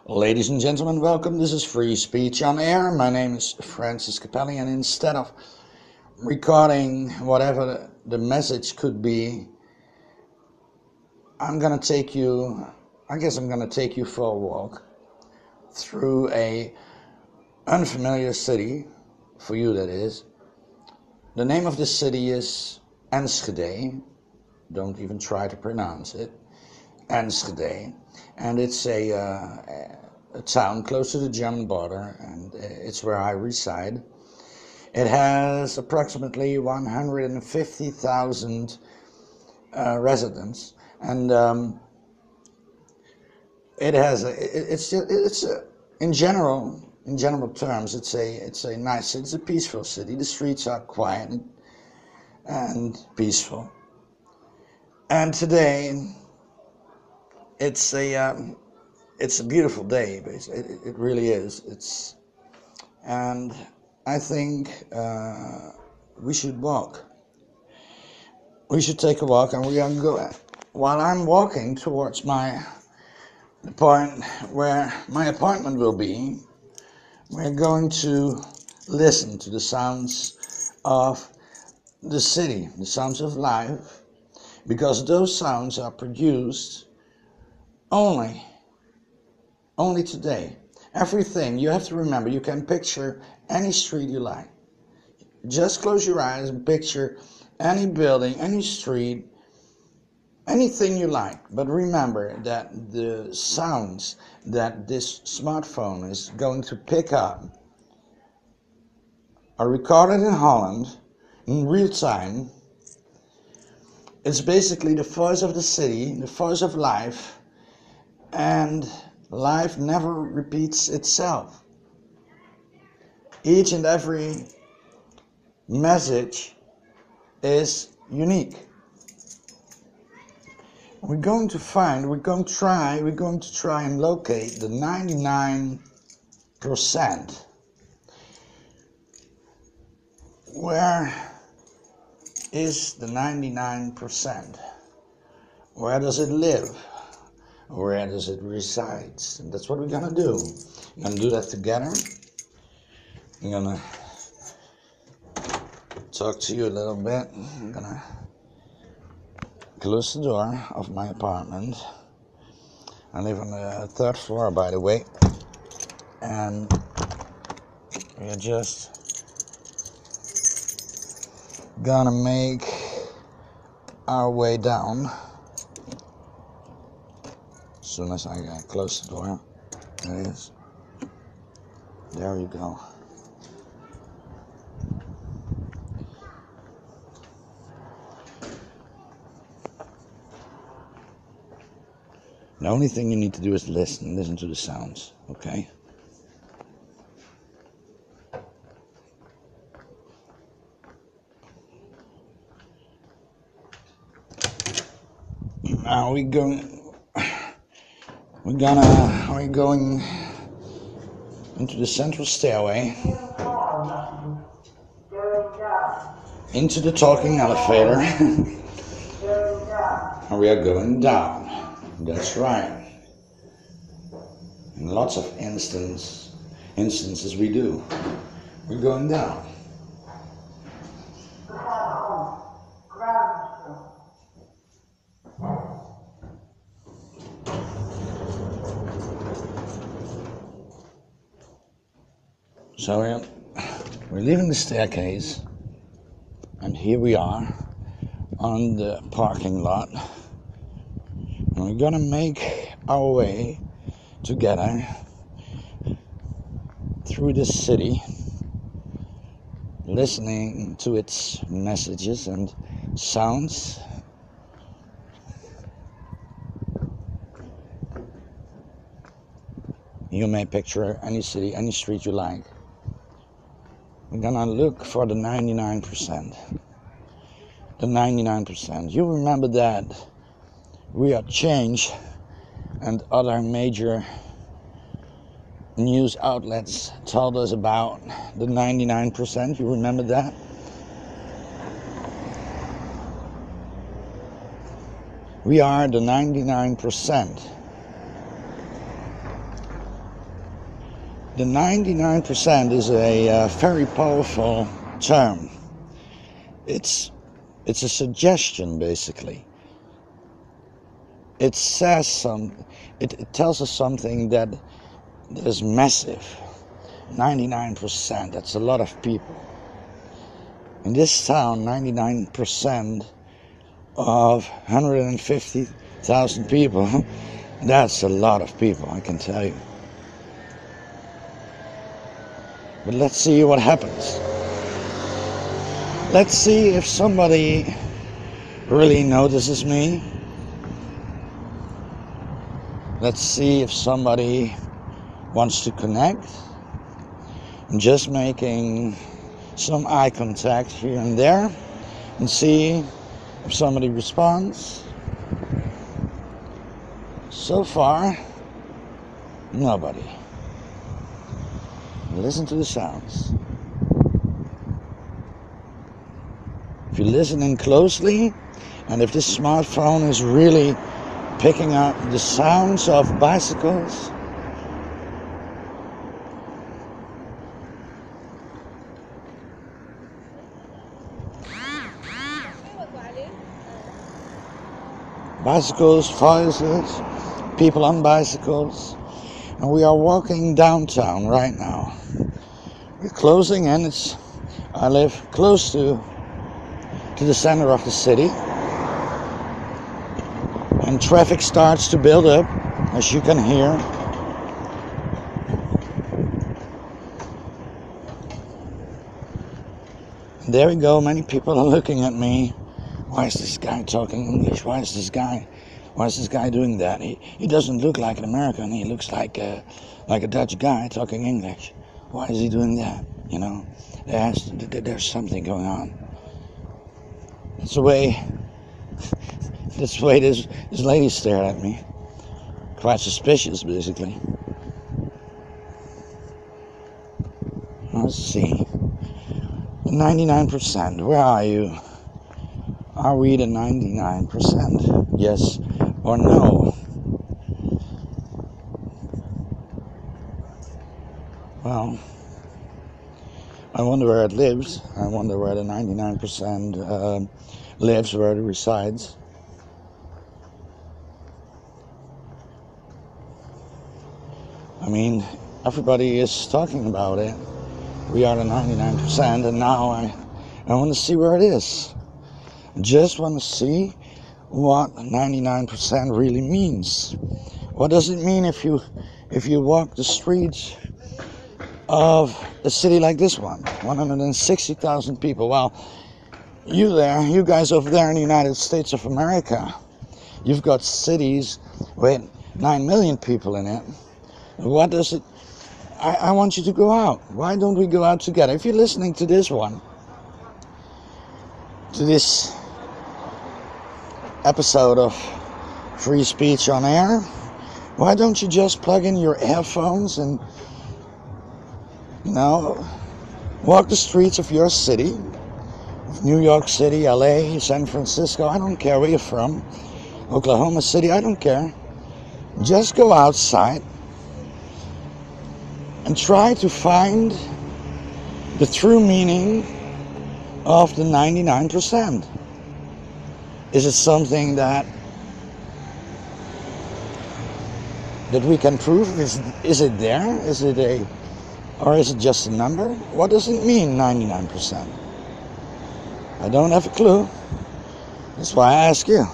Ladies and gentlemen, welcome. This is Free Speech on Air. My name is Francis Capelli, and instead of recording whatever the message could be, I'm going to take you for a walk through a unfamiliar city, for you that is. The name of this city is Enschede. Don't even try to pronounce it. Enschede. And it's a town close to the German border, and it's where I reside. It has approximately 150,000 residents, and in general terms, it's a nice city. It's a peaceful city. The streets are quiet and peaceful. And today, it's a beautiful day. It really is. And I think we should walk. We should take a walk, and we're going to go. While I'm walking towards the point where my apartment will be, we're going to listen to the sounds of the city, the sounds of life, because those sounds are produced only today. Everything, you have to remember, you can picture any street you like. Just close your eyes and picture any building, any street, anything you like. But remember that the sounds that this smartphone is going to pick up are recorded in Holland in real time. It's basically the voice of the city, the voice of life, and life never repeats itself. Each and every message is unique. We're going to try and locate the 99%. Where is the 99%? Where does it live? Where does it reside? And that's what we're gonna do. We're gonna do that together. I'm gonna talk to you a little bit. I'm gonna close the door of my apartment. I live on the 3rd floor, by the way, and we're just gonna make our way down. As soon as I close the door, there it is. There you go. The only thing you need to do is listen to the sounds, okay? Now we're going into the central stairway, into the talking elevator, and we are going down. That's right. In lots of instances we do. We're going down. So we're leaving the staircase, and here we are on the parking lot. And we're gonna make our way together through this city, listening to its messages and sounds. You may picture any city, any street you like. We're gonna look for the 99%. The 99%. You remember that We Are Change and other major news outlets told us about the 99%. You remember that? We are the 99%. The 99% is a very powerful term. It's a suggestion, basically. It says it tells us something that is massive. 99%, that's a lot of people. In this town, 99% of 150,000 people, that's a lot of people, I can tell you. But let's see what happens. Let's see if somebody really notices me. Let's see if somebody wants to connect. I'm just making some eye contact here and there and see if somebody responds. So far, nobody. Listen to the sounds. If you listen in closely, and if this smartphone is really picking up the sounds of bicycles, voices, people on bicycles, and we are walking downtown right now. We're closing in. I live close to the center of the city, and traffic starts to build up, as you can hear. And there we go. Many people are looking at me. Why is this guy talking English? Why is this guy doing that? He doesn't look like an American. He looks like a Dutch guy talking English. Why is he doing that? You know, there's something going on. That's the way this lady stared at me. Quite suspicious, basically. Let's see. 99%. Where are you? Are we the 99%? Yes or no? Well, I wonder where it lives. I wonder where the 99% lives, where it resides. I mean, everybody is talking about it. We are the 99%, and now I want to see where it is. I just want to see what 99% really means. What does it mean if you walk the streets of a city like this one? 160,000 people. Well, you guys over there in the United States of America, you've got cities with 9 million people in it. What does it... I want you to go out. Why don't we go out together? If you're listening to this one, to this episode of Free Speech on Air, why don't you just plug in your earphones and, walk the streets of your city, New York City, LA, San Francisco, I don't care where you're from, Oklahoma City, I don't care. Just go outside and try to find the true meaning of the 99%. Is it something that we can prove? Is it there? Or is it just a number? What does it mean, 99%? I don't have a clue. That's why I ask you.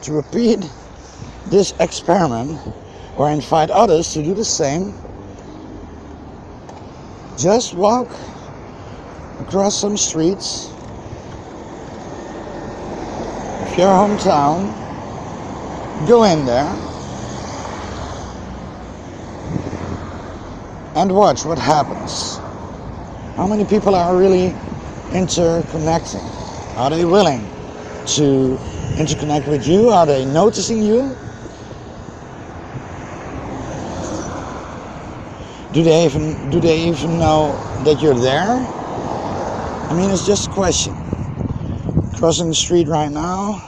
To repeat this experiment, or invite others to do the same. Just walk across some streets of your hometown, go in there and watch what happens. How many people are really interconnecting? Are they willing to interconnect with you? Are they noticing you? Do they even know that you're there? I mean, it's just a question. Crossing the street right now,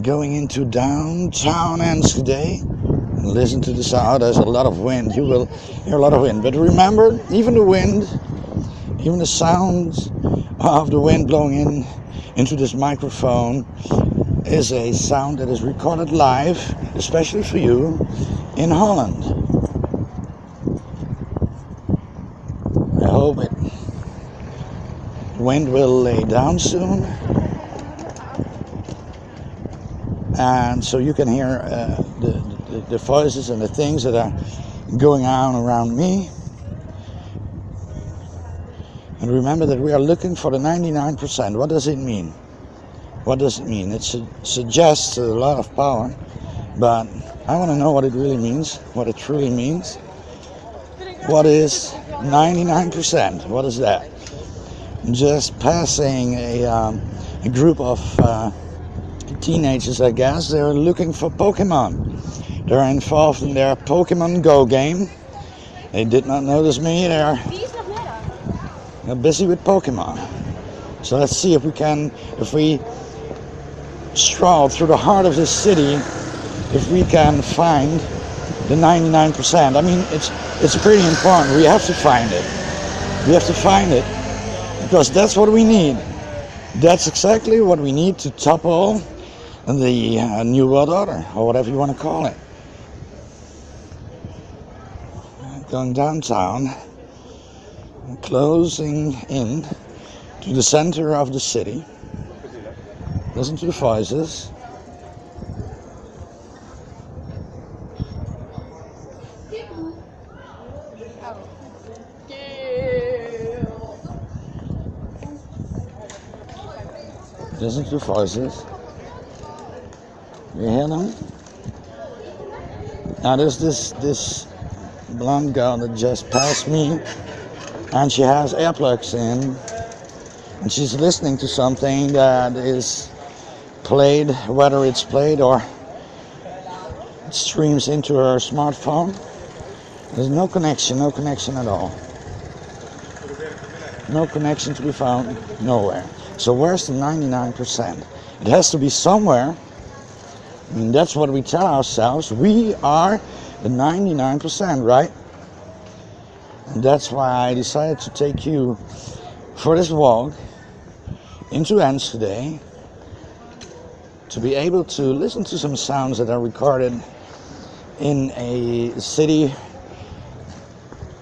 going into downtown Enschede and listen to the sound. There's a lot of wind. You will hear a lot of wind. But remember, even the wind, even the sounds of the wind blowing into this microphone is a sound that is recorded live, especially for you, in Holland. I hope the wind will lay down soon, and so you can hear the voices and the things that are going on around me. And remember that we are looking for the 99%. What does it mean? What does it mean? It suggests a lot of power, but I want to know what it really means, what it truly means. What is 99%? What is that? Just passing a group of teenagers, I guess. They're looking for Pokemon. They're involved in their Pokemon Go game. They did not notice me. They're busy with Pokemon. So let's see if we stroll through the heart of this city, if we can find the 99%. I mean, it's pretty important. We have to find it. We have to find it because that's what we need. That's exactly what we need to topple the New World Order, or whatever you want to call it. Going downtown, closing in to the center of the city. Listen to the voices. Listen to the voices. You hear them? Now there's this blonde girl that just passed me, and she has earplugs in, and she's listening to something that is played, whether it's played or it streams into her smartphone. There's no connection at all. No connection to be found nowhere. So where's the 99%? It has to be somewhere. I mean, that's what we tell ourselves. We are the 99%, right? And that's why I decided to take you for this walk into Enschede, to be able to listen to some sounds that are recorded in a city,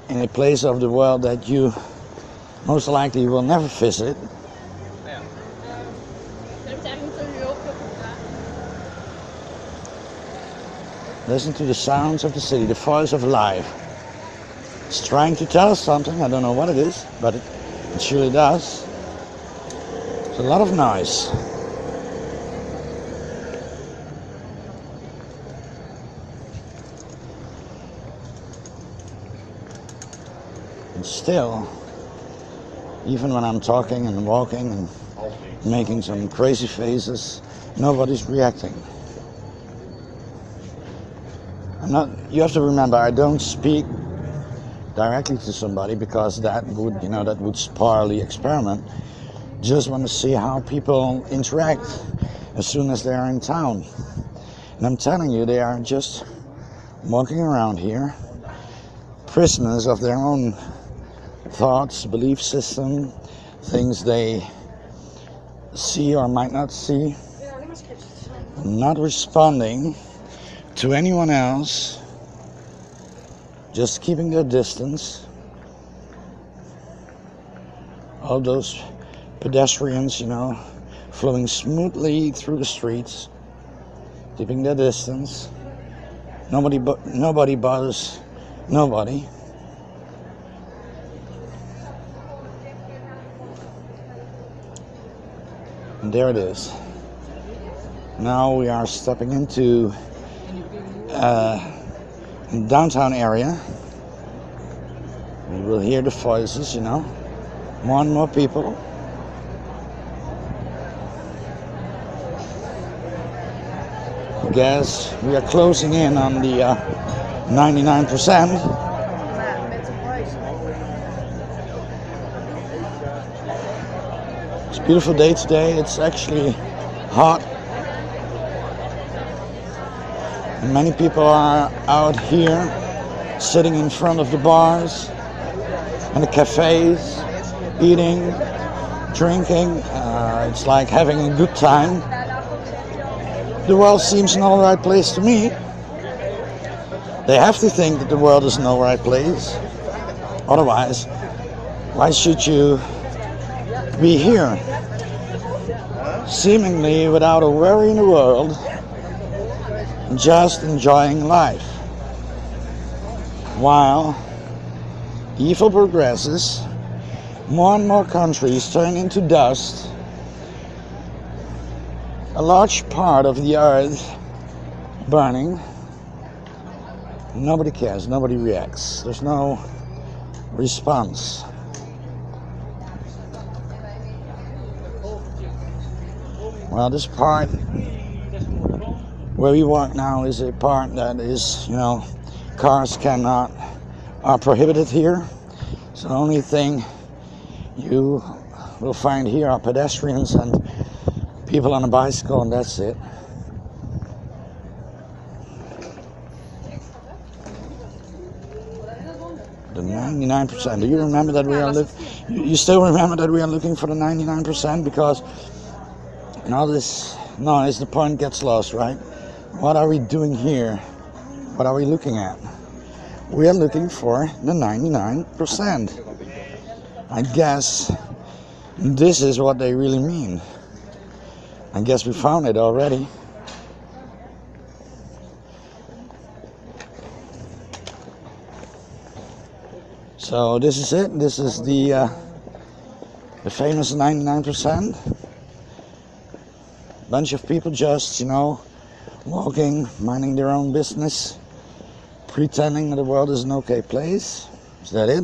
in a place of the world that you most likely will never visit. Listen to the sounds of the city, the voice of life. It's trying to tell us something. I don't know what it is, but it surely does. It's a lot of noise. And still, even when I'm talking and walking and making some crazy faces, nobody's reacting. You have to remember, I don't speak directly to somebody because that would spoil the experiment. Just want to see how people interact as soon as they are in town. And I'm telling you, they are just walking around here, prisoners of their own thoughts, belief system, things they see or might not see, not responding to anyone else, just keeping their distance. All those pedestrians, flowing smoothly through the streets, keeping their distance. Nobody bothers nobody. And there it is. Now we are stepping into downtown area. We will hear the voices, more and more people. I guess we are closing in on the 99%. It's a beautiful day today. It's actually hot. And many people are out here sitting in front of the bars and the cafes, eating, drinking. It's like having a good time. The world seems an alright place to me. They have to think that the world is an alright place. Otherwise, why should you be here? Seemingly without a worry in the world, just enjoying life. While evil progresses, more and more countries turn into dust. A large part of the earth burning. Nobody cares, nobody reacts. There's no response. Well, this part where we walk now is a part that is, cars are prohibited here. So the only thing you will find here are pedestrians and people on a bicycle, and that's it. The 99%. Do you remember that we are you still remember that we are looking for the 99%? Because in all this noise, the point gets lost, right? What are we doing here? What are we looking at? We are looking for the 99%. I guess this is what they really mean. I guess we found it already. So this is it. This is the famous 99%. Bunch of people just, walking, minding their own business, pretending that the world is an okay place. Is that it?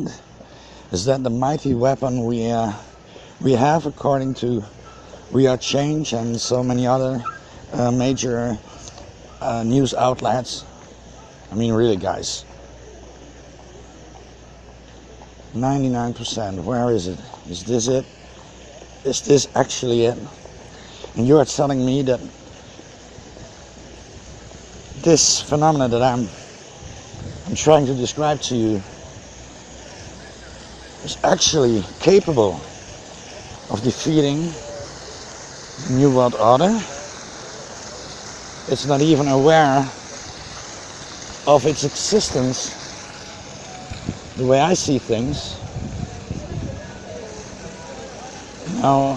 Is that the mighty weapon we have, according to We Are Change and so many other major news outlets? I mean, really, guys. 99%. Where is it? Is this it? Is this actually it? And you are telling me that this phenomena that I'm trying to describe to you is actually capable of defeating the New World Order. It's not even aware of its existence the way I see things. Now,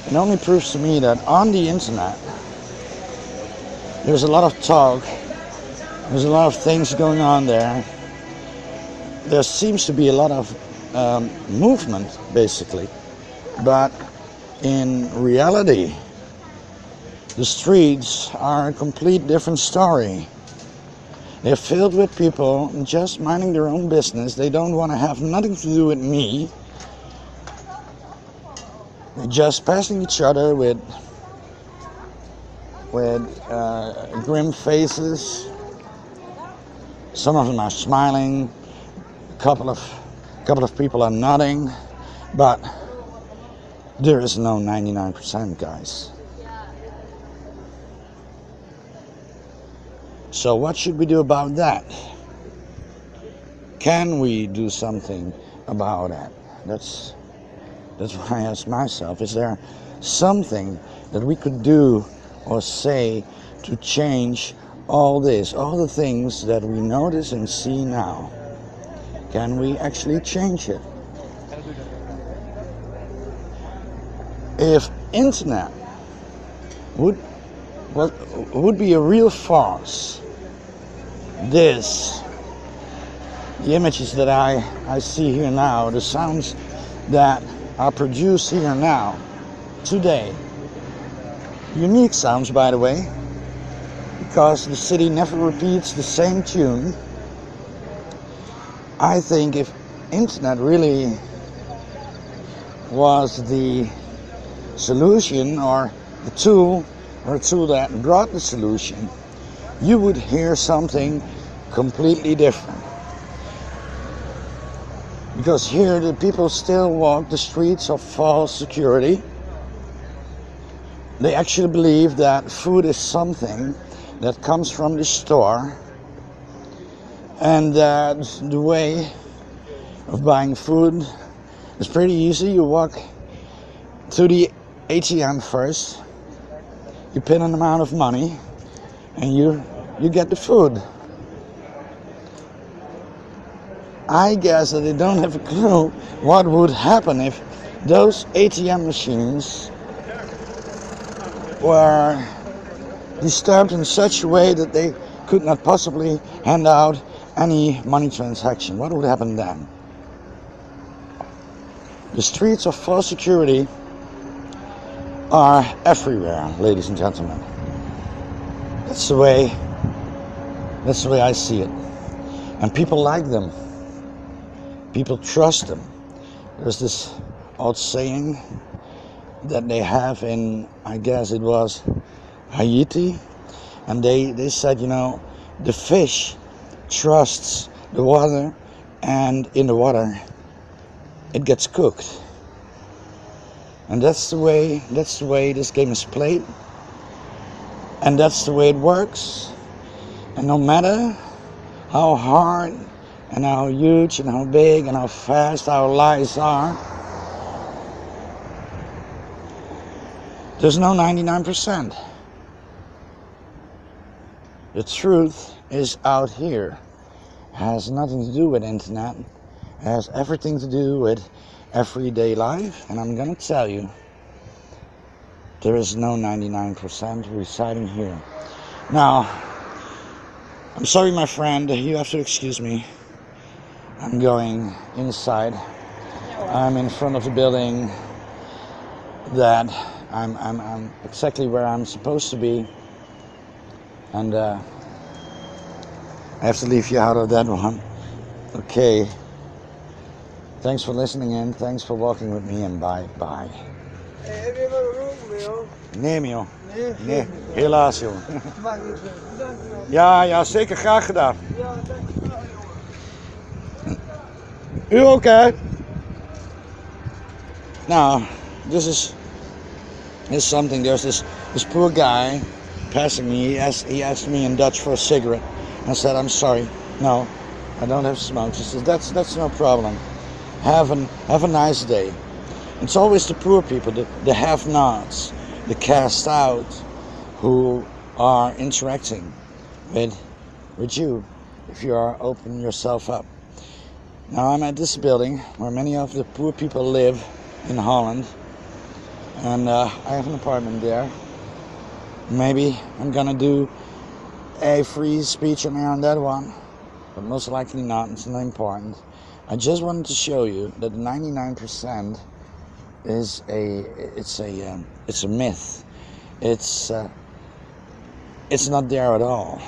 it only proves to me that on the internet there's a lot of talk, there's a lot of things going on there. There seems to be a lot of movement, basically, but in reality the streets are a complete different story. They're filled with people just minding their own business. They don't want to have nothing to do with me. They're just passing each other with grim faces. Some of them are smiling. A couple of people are nodding, but there is no 99%, guys. So what should we do about that? Can we do something about it? That's why I ask myself, is there something that we could do or say to change all this, all the things that we notice and see now? Can we actually change it? If internet would be a real force, the images that I see here now, the sounds that are produced here now, today, unique sounds, by the way, because the city never repeats the same tune. I think if internet really was the solution, or a tool that brought the solution, you would hear something completely different. Because here the people still walk the streets of false security. They actually believe that food is something that comes from the store, and the way of buying food is pretty easy. You walk to the ATM first, you pin an amount of money, and you get the food. I guess that they don't have a clue what would happen if those ATM machines were disturbed in such a way that they could not possibly hand out any money transaction. What would happen then? The streets of false security are everywhere, ladies and gentlemen. That's the way I see it. And people like them. People trust them. There's this old saying that they have in, I guess it was Haiti, and they said, you know, the fish trusts the water, and in the water it gets cooked. And that's the way this game is played, and that's the way it works. And no matter how hard and how huge and how big and how fast our lies are, there's no 99%. The truth is out here. It has nothing to do with internet. It has everything to do with everyday life. And I'm gonna tell you, there is no 99% residing here. Now, I'm sorry, my friend, you have to excuse me. I'm going inside. I'm in front of the building that I'm exactly where I'm supposed to be, and I have to leave you out of that one. Okay. Thanks for listening in. Thanks for walking with me, and bye. Heb je wel een rook, joh? Nee, joh. Nee, Helaas, joh. maakt niet uit. Bedankt, joh. Ja, zeker, graag gedaan. Ja, dankjewel, joh. U ook, hè? Now, this is something. There's this poor guy passing me. He asked me in Dutch for a cigarette. I said, I'm sorry, no, I don't have smoke. He says, that's no problem. Have a nice day. It's always the poor people, the have-nots, the cast out, who are interacting with you if you are opening yourself up. Now I'm at this building where many of the poor people live in Holland, and I have an apartment there. Maybe I'm gonna do a free speech on that one, but most likely not. It's not important. I just wanted to show you that 99% is it's a myth. It's not there at all.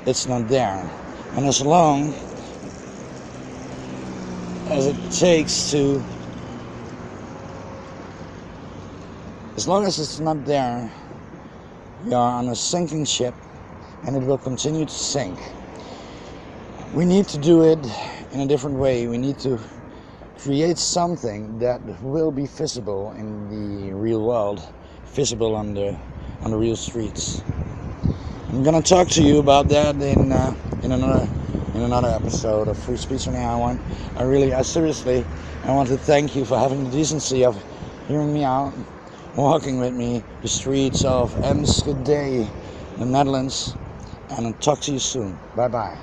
It's not there, and as long as it takes to, as long as it's not there, we are on a sinking ship, and it will continue to sink. We need to do it in a different way. We need to create something that will be visible in the real world, visible on the real streets. I'm gonna talk to you about that in another episode of Free Speech on the Hour. I seriously want to thank you for having the decency of hearing me out, walking with me the streets of Enschede, the Netherlands, and I'll talk to you soon. Bye bye.